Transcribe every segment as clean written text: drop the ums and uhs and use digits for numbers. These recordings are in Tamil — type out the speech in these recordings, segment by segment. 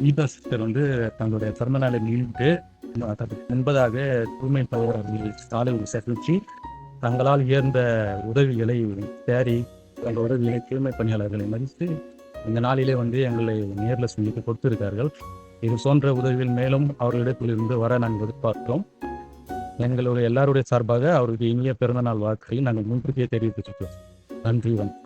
கீதா சிஸ்டர் வந்து தங்களுடைய பிறந்த நாளை முன்னிட்டு அதற்கு முன்பதாக தூய்மை பணியாளர்கள் சாலை சேகரித்து தங்களால் இயர்ந்த உதவிகளை தேடி அந்த உதவிகளை தூய்மை பணியாளர்களை மதித்து இந்த நாளிலே வந்து எங்களை நேரில் சொல்லிட்டு கொடுத்திருக்கார்கள். இது போன்ற உதவிகள் மேலும் அவர்களிடத்திலிருந்து வர நாங்கள் எதிர்பார்க்கிறோம். எங்களுடைய எல்லாருடைய சார்பாக அவருக்கு இனிய பிறந்தநாள் வாழ்த்துக்களை நாங்கள் முன்கூட்டியே தெரிவித்துக்கிறோம். நன்றி. வணக்கம்.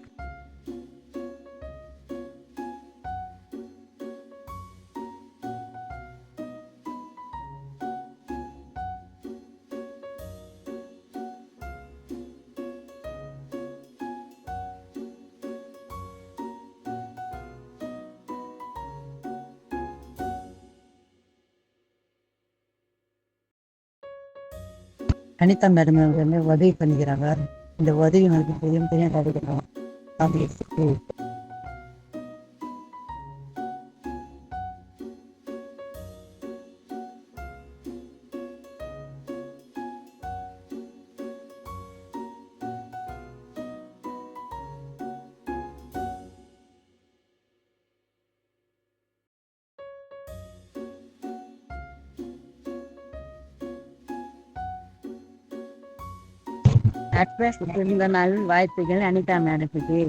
அனிதா மேடம் வந்து உதவி பண்ணிக்கிறாங்க. இந்த உதவி எனக்கு பெரிய பெரிய கிடைக்கணும். அட்ரஸ் பிறந்த நாள் வாழ்த்துக்கள் அனிதா மேடத்துக்கு.